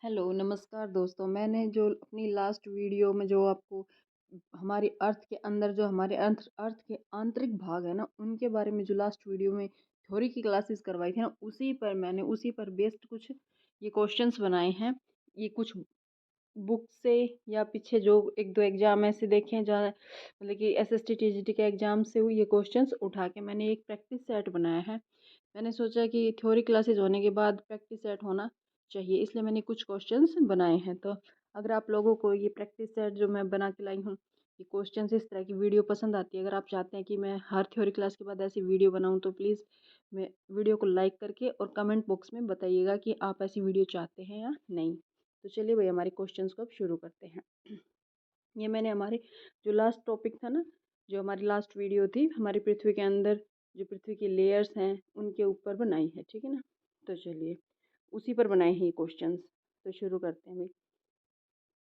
Hello, नमस्कार दोस्तों। मैंने जो अपनी लास्ट वीडियो में जो आपको हमारी अर्थ के अंदर जो हमारे अर्थ के आंतरिक भाग है ना, उनके बारे में जो लास्ट वीडियो में थ्योरी की क्लासेस करवाई थी ना, उसी पर बेस्ड कुछ ये क्वेश्चंस बनाए हैं। ये कुछ बुक से या पीछे जो एक दो एग्जाम ऐसे देखे हैं जहाँ मतलब कि एसएसटी टीजीटी के एग्जाम से हुई ये क्वेश्चंस उठा के मैंने एक प्रैक्टिस सेट बनाया है। मैंने सोचा कि थ्योरी क्लासेस होने के बाद प्रैक्टिस सेट होना चाहिए, इसलिए मैंने कुछ क्वेश्चंस बनाए हैं। तो अगर आप लोगों को ये प्रैक्टिस सेट जो मैं बना के लाई हूँ, ये क्वेश्चंस इस तरह की वीडियो पसंद आती है, अगर आप चाहते हैं कि मैं हर थ्योरी क्लास के बाद ऐसी वीडियो बनाऊँ, तो प्लीज़ मैं वीडियो को लाइक करके और कमेंट बॉक्स में बताइएगा कि आप ऐसी वीडियो चाहते हैं या नहीं। तो चलिए भाई, हमारे क्वेश्चंस को अब शुरू करते हैं। ये मैंने हमारे जो लास्ट टॉपिक था ना, जो हमारी लास्ट वीडियो थी, हमारी पृथ्वी के अंदर जो पृथ्वी की लेयर्स हैं उनके ऊपर बनाई है, ठीक है ना। तो चलिए उसी पर बनाए हैं ये क्वेश्चंस। तो शुरू करते हैं भाई।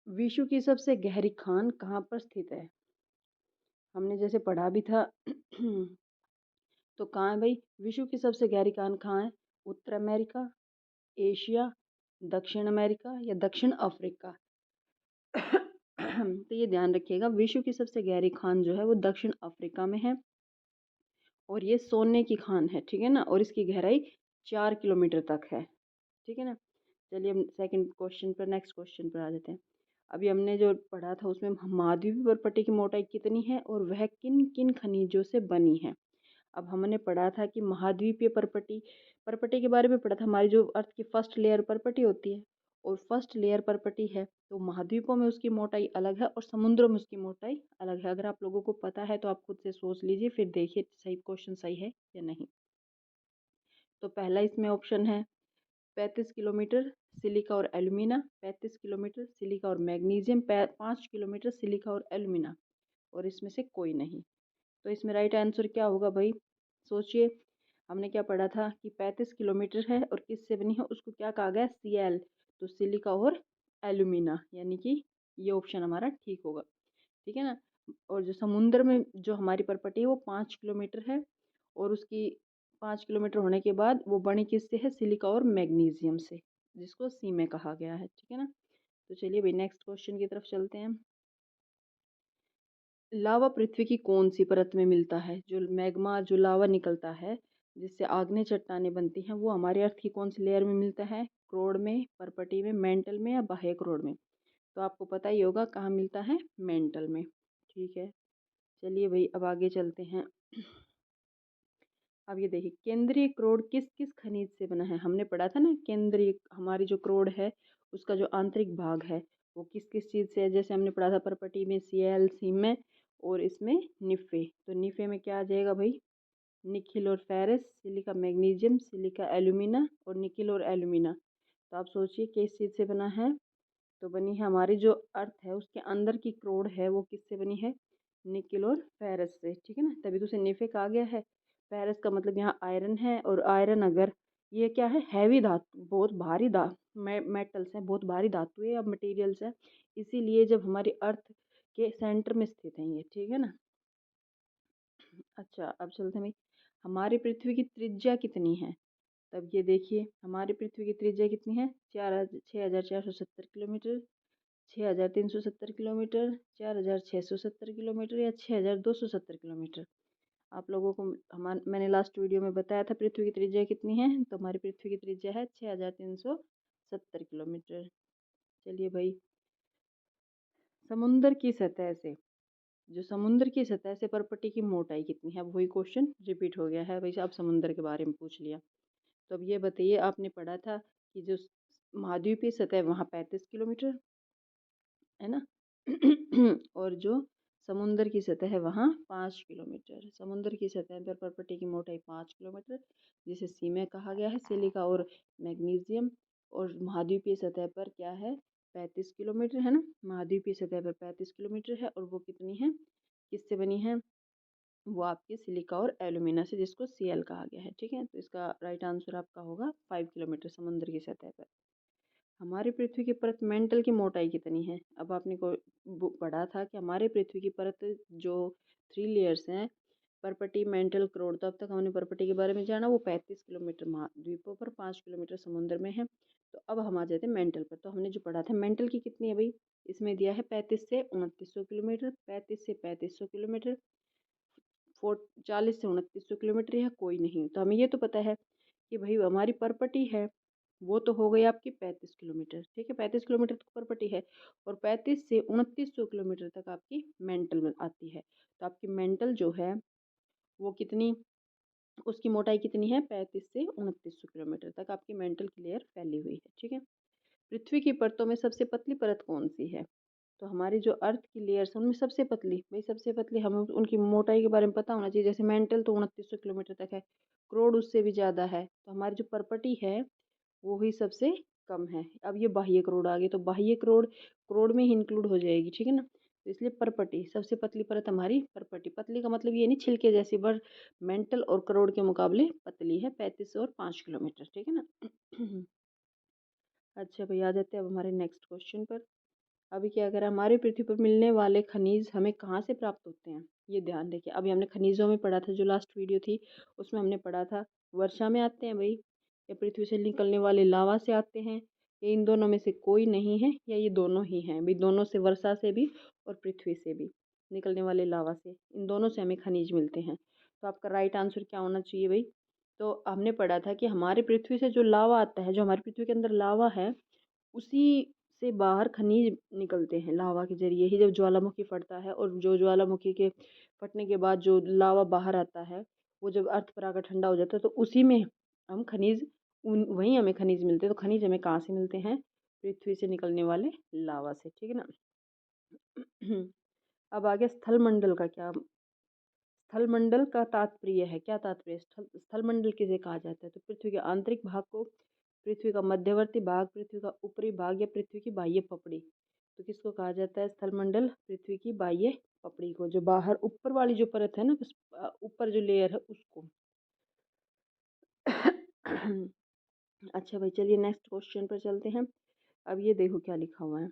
विश्व की सबसे गहरी खान कहाँ पर स्थित है? हमने जैसे पढ़ा भी था तो कहाँ है भाई? विश्व की सबसे गहरी खान कहाँ है? उत्तर अमेरिका, एशिया, दक्षिण अमेरिका या दक्षिण अफ्रीका? तो ये ध्यान रखिएगा, विश्व की सबसे गहरी खान जो है वो दक्षिण अफ्रीका में है और ये सोने की खान है, ठीक है ना। और इसकी गहराई 4 किलोमीटर तक है, ठीक है ना। चलिए हम सेकंड क्वेश्चन पर नेक्स्ट क्वेश्चन पर आ जाते हैं। अभी हमने जो पढ़ा था उसमें महाद्वीपीय पर्पटी की मोटाई कितनी है और वह किन किन खनिजों से बनी है? अब हमने पढ़ा था कि महाद्वीपीय पर्पटी पर्पटी के बारे में पढ़ा था। हमारी जो अर्थ की फर्स्ट लेयर पर्पटी होती है और फर्स्ट लेयर पर्पटी है, तो महाद्वीपों में उसकी मोटाई अलग है और समुद्रों में उसकी मोटाई अलग है। अगर आप लोगों को पता है तो आप खुद से सोच लीजिए, फिर देखिए सही क्वेश्चन सही है या नहीं। तो पहला इसमें ऑप्शन है 35 किलोमीटर सिलिका और एल्यूमिना, 35 किलोमीटर सिलिका और मैग्नीशियम, 5 किलोमीटर सिलिका और एल्यूमिना, और इसमें से कोई नहीं। तो इसमें राइट आंसर क्या होगा भाई? सोचिए। हमने क्या पढ़ा था कि 35 किलोमीटर है और किससे बनी है, उसको क्या कहा गया? सीएल। तो सिलिका और एल्यूमिना, यानी कि ये ऑप्शन हमारा ठीक होगा, ठीक है ना। और जो समुद्र में जो हमारी परपटी है वो 5 किलोमीटर है और उसकी 5 किलोमीटर होने के बाद वो बनी किससे है? सिलिका और मैग्नीशियम से, जिसको सी में कहा गया है, ठीक है ना। तो चलिए भाई नेक्स्ट क्वेश्चन की तरफ चलते हैं। लावा पृथ्वी की कौन सी परत में मिलता है? जो मैग्मा, जो लावा निकलता है जिससे आग्नेय चट्टानें बनती हैं, वो हमारे अर्थ की कौन सी लेयर में मिलता है? क्रोड में, परपटी में, मेंटल में या बाह्य क्रोड में? तो आपको पता ही होगा कहाँ मिलता है, मेंटल में, ठीक है। चलिए भाई अब आगे चलते हैं। अब ये देखिए, केंद्रीय क्रोड किस किस खनिज से बना है? हमने पढ़ा था ना, केंद्रीय हमारी जो क्रोड है उसका जो आंतरिक भाग है वो किस किस चीज़ से है। जैसे हमने पढ़ा था पर्पटी में सीएल, सी में, और इसमें निफे। तो निफे में क्या आ जाएगा भाई? निकिल और ferrous, silica magnesium, silica alumina और निकिल और एल्यूमिना। तो आप सोचिए किस चीज़ से बना है? तो बनी है हमारी जो अर्थ है उसके अंदर की क्रोड है वो किससे बनी है? निकिल और फेरस से, ठीक है ना। तभी तो उसे नेफे कहा गया है। फेरस का मतलब यहाँ आयरन है, और आयरन अगर ये क्या है? हैवी धातु, बहुत भारी मेटल्स हैं, बहुत भारी धातु है या मटेरियल्स है, इसीलिए जब हमारी अर्थ के सेंटर में स्थित है ये, ठीक है ना। अच्छा अब चलते हैं भाई, हमारी पृथ्वी की त्रिज्या कितनी है? तब ये देखिए, हमारी पृथ्वी की त्रिज्या कितनी है? 6,470 किलोमीटर, 6,370 किलोमीटर, 4,670 किलोमीटर या 6,270 किलोमीटर? आप लोगों को मैंने लास्ट वीडियो में बताया था पृथ्वी की त्रिज्या कितनी है, तो हमारी पृथ्वी की त्रिज्या है 6,370 किलोमीटर। चलिए भाई, समुंदर की सतह से जो समुद्र की सतह से परपटी की मोटाई कितनी है? अब वही क्वेश्चन रिपीट हो गया है भाई, अब समुद्र के बारे में पूछ लिया। तो अब ये बताइए, आपने पढ़ा था कि जो महाद्वीपीय सतह है वहाँ 35 किलोमीटर है ना और जो समुंदर की सतह है वहाँ 5 किलोमीटर। समुद्र की सतह पर परपटी की मोटाई 5 किलोमीटर, जिसे सी में कहा गया है, सिलिका और मैग्नीशियम। और महाद्वीपीय सतह पर क्या है? 35 किलोमीटर है ना। महाद्वीपीय सतह पर 35 किलोमीटर है और वो कितनी है? किससे बनी है? वो आपके सिलिका और एल्यूमिना से, जिसको सीएल कहा गया है, ठीक है। तो इसका राइट आंसर आपका होगा 5 किलोमीटर समुद्र की सतह पर। हमारी पृथ्वी की परत मेंटल की मोटाई कितनी है? अब आपने को पढ़ा था कि हमारे पृथ्वी की परत जो 3 लेयर्स हैं, परपटी, मेंटल, क्रोड, तो अब तक हमने परपटी के बारे में जाना, वो 35 किलोमीटर महाद्वीपों पर, 5 किलोमीटर समुद्र में है। तो अब हम आ जाते हैं मेंटल पर। तो हमने जो पढ़ा था मेंटल की कितनी है भाई, इसमें दिया है 35 से 2900 किलोमीटर, 35 से 3500 किलोमीटर, 40 से 2900 किलोमीटर, या कोई नहीं। तो हमें ये तो पता है कि भाई हमारी परपटी है वो तो हो गई आपकी 35 किलोमीटर, ठीक है, 35 किलोमीटर तक परपटी है, और 35 से 2900 किलोमीटर तक आपकी मेंटल में आती है। तो आपकी मेंटल जो है वो कितनी, उसकी मोटाई कितनी है, 35 से 2900 किलोमीटर तक आपकी मेंटल की लेयर फैली हुई है, ठीक है। पृथ्वी की परतों में सबसे पतली परत कौन सी है, तो हमारी जो अर्थ की लेयर्स हैं उनमें सबसे पतली, भाई सबसे पतली, हमें उनकी मोटाई के बारे में पता होना चाहिए। जैसे मेंटल तो 2900 किलोमीटर तक है, क्रोड उससे भी ज़्यादा है, तो हमारी जो परपटी है वो ही सबसे कम है। अब ये बाह्य क्रोड आ गई, तो बाह्य क्रोड क्रोड में ही इंक्लूड हो जाएगी, ठीक है ना। तो इसलिए परपटी सबसे पतली परत हमारी परपटी, पतली का मतलब ये नहीं छिलके जैसी, पर मेंटल और क्रोड के मुकाबले पतली है, 35 और 5 किलोमीटर, ठीक है ना। अच्छा भाई, आ जाते हैं अब हमारे नेक्स्ट क्वेश्चन पर। अभी क्या करें, हमारी पृथ्वी पर मिलने वाले खनिज हमें कहाँ से प्राप्त होते हैं, ये ध्यान रखिए। अभी हमने खनिजों में पढ़ा था, जो लास्ट वीडियो थी उसमें हमने पढ़ा था वर्षा में आते हैं भाई, या पृथ्वी से निकलने वाले लावा से आते हैं, या इन दोनों में से कोई नहीं है, या ये दोनों ही हैं भाई, दोनों से, वर्षा से भी और पृथ्वी से भी निकलने वाले लावा से, इन दोनों से हमें खनिज मिलते हैं। तो आपका राइट आंसर क्या होना चाहिए भाई, तो हमने पढ़ा था कि हमारे पृथ्वी से जो लावा आता है, जो हमारी पृथ्वी के अंदर लावा है, उसी से बाहर खनिज निकलते हैं। लावा के जरिए ही जब ज्वालामुखी फटता है, और जो ज्वालामुखी के फटने के बाद जो लावा बाहर आता है, वो जब अर्थ पर आकर ठंडा हो जाता है, तो उसी में हम खनिज, उन वहीं हमें खनिज मिलते हैं। तो खनिज हमें कहाँ से मिलते हैं, पृथ्वी से निकलने वाले लावा से, ठीक है ना। अब आगे स्थल मंडल का क्या, स्थल मंडल का तात्पर्य है, क्या तात्पर्य, स्थल मंडल किसे कहा जाता है, तो पृथ्वी के आंतरिक भाग को, पृथ्वी का मध्यवर्ती भाग, पृथ्वी का ऊपरी भाग, या पृथ्वी की बाह्य पपड़ी। तो किसको कहा जाता है स्थल मंडल, पृथ्वी की बाह्य पपड़ी को, जो बाहर ऊपर वाली जो परत है ना, ऊपर जो लेयर है उसको। अच्छा भाई, चलिए नेक्स्ट क्वेश्चन पर चलते हैं। अब ये देखो क्या लिखा हुआ है।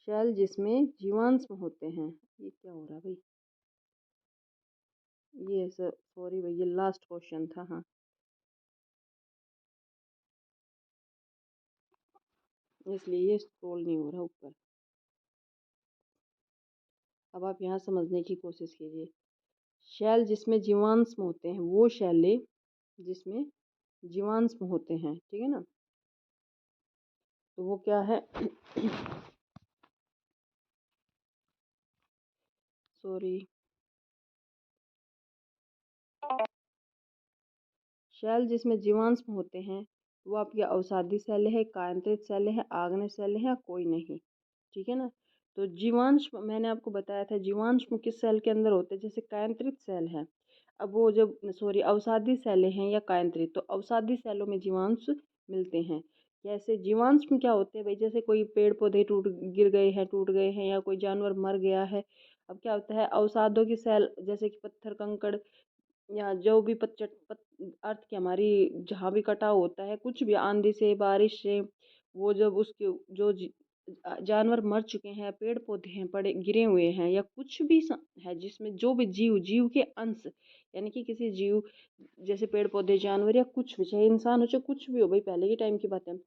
शैल जिसमें जीवांश होते हैं, ये क्या हो रहा है भाई, ये सर सॉरी भाई, ये लास्ट क्वेश्चन था, हाँ, इसलिए ये स्क्रॉल नहीं हो रहा ऊपर। अब आप यहाँ समझने की कोशिश कीजिए। शैल जिसमें जीवांश होते हैं, वो शैलें जिसमें जीवांश होते हैं, ठीक है ना, तो वो क्या है। सॉरी, शैल जिसमें जीवांश होते हैं वो आपकी अवसादी सेल है, कायांतरित सेल है, आग्नेय सेल है, या कोई नहीं, ठीक है ना। तो जीवांश मैंने आपको बताया था, जीवांश किस सेल के अंदर होते हैं, जैसे कायांतरित सेल है। अब वो जब सॉरी अवसादी सेलें हैं या कायांतरित, तो अवसादी सेलों में जीवांश मिलते हैं। जैसे जीवांश में क्या होते हैं भाई, जैसे कोई पेड़ पौधे टूट गए हैं, या कोई जानवर मर गया है। अब क्या होता है, अवसादों की सेल, जैसे कि पत्थर कंकड़, या जो भी अर्थ की हमारी जहाँ भी कटाव होता है, कुछ भी आंधी से, बारिश से, वो जब उसके जो जानवर मर चुके हैं, पेड़ पौधे हैं पड़े गिरे हुए हैं, या कुछ भी है जिसमें जो भी जीव, जीव के अंश, यानी कि किसी जीव, जैसे पेड़ पौधे, जानवर, या कुछ भी, चाहे इंसान हो चाहे कुछ भी हो भाई, पहले के टाइम की बात है।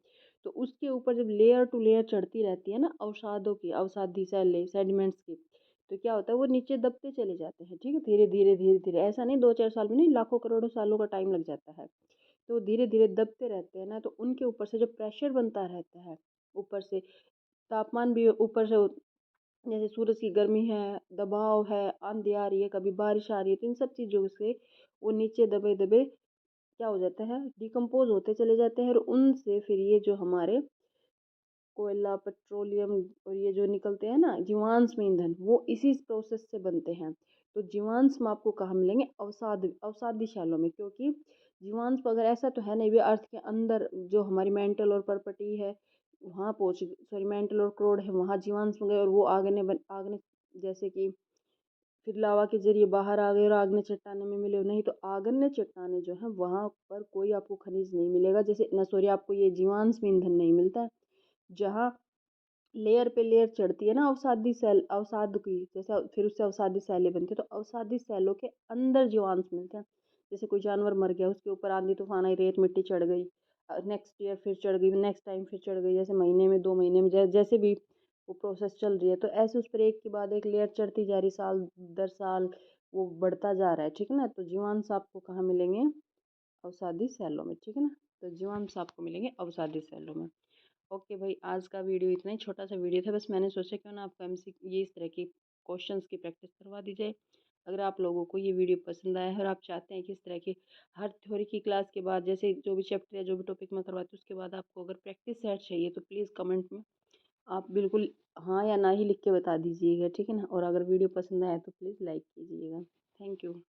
तो उसके ऊपर जब लेयर टू लेयर चढ़ती रहती है ना, अवसादों की, अवसादी सेल सेडिमेंट्स की, तो क्या होता है, वो नीचे दबते चले जाते हैं, ठीक है, धीरे धीरे धीरे धीरे, ऐसा नहीं 2-4 साल में नहीं, लाखों करोड़ों सालों का टाइम लग जाता है। तो धीरे धीरे दबते रहते हैं ना, तो उनके ऊपर से जो प्रेशर बनता रहता है, ऊपर से तापमान भी ऊपर से, जैसे सूरज की गर्मी है, दबाव है, आंधी आ रही है, कभी बारिश आ रही है, तो इन सब चीज़ों से वो नीचे दबे दबे क्या हो जाता है, डिकम्पोज होते चले जाते हैं, और उनसे फिर ये जो हमारे कोयला, पेट्रोलियम, और ये जो निकलते हैं ना जीवांश में ईंधन, वो इसी प्रोसेस से बनते हैं। तो जीवांश में आपको कहाँ मिलेंगे, अवसादी शैलों में, क्योंकि जीवांश अगर ऐसा तो है नहीं, वे अर्थ के अंदर जो हमारी मेंटल और परपटी है वहाँ पहुँच, सॉरी मेंटल और क्रोड है वहाँ जीवांश में गए, और वो आग्ने, जैसे कि फिर लावा के जरिए बाहर आ गए और आग्नेय चट्टाने में मिले, नहीं तो आग्नेय चट्टाने जो है वहाँ पर कोई आपको खनिज नहीं मिलेगा, जैसे न, सॉरी आपको ये जीवांश में ईंधन नहीं मिलता है। जहाँ लेयर पे लेयर चढ़ती है ना अवसादी सेल, अवसाद की, जैसे फिर उससे अवसादी सेलें बनती है, तो अवसादी सेलों के अंदर जीवांश मिलते हैं। जैसे कोई जानवर मर गया, उसके ऊपर आंधी तूफान आई, रेत मिट्टी चढ़ गई, नेक्स्ट ईयर फिर चढ़ गई, नेक्स्ट टाइम फिर चढ़ गई, जैसे महीने में 2 महीने में, जैसे भी वो प्रोसेस चल रही है, तो ऐसे उस पर एक के बाद एक लेयर चढ़ती जा रही, साल दर साल वो बढ़ता जा रहा है, ठीक है ना। तो जीवांश आपको कहाँ मिलेंगे? अवसादी सेलों में, ठीक है ना। तो जीवांश आपको मिलेंगे अवसादी सेलों में। ओके भाई, आज का वीडियो इतना ही छोटा सा वीडियो था, बस मैंने सोचा क्यों ना आपको एमसी ये इस तरह की क्वेश्चंस की प्रैक्टिस करवा दी जाए। अगर आप लोगों को ये वीडियो पसंद आया है और आप चाहते हैं कि इस तरह की हर थ्योरी की क्लास के बाद, जैसे जो भी चैप्टर या जो भी टॉपिक मैं करवाती हूँ उसके बाद आपको अगर प्रैक्टिस सेट चाहिए, तो प्लीज़ कमेंट में आप बिल्कुल हाँ या ना ही लिख के बता दीजिएगा, ठीक है ना। और अगर वीडियो पसंद आया तो प्लीज़ लाइक कीजिएगा। Thank you.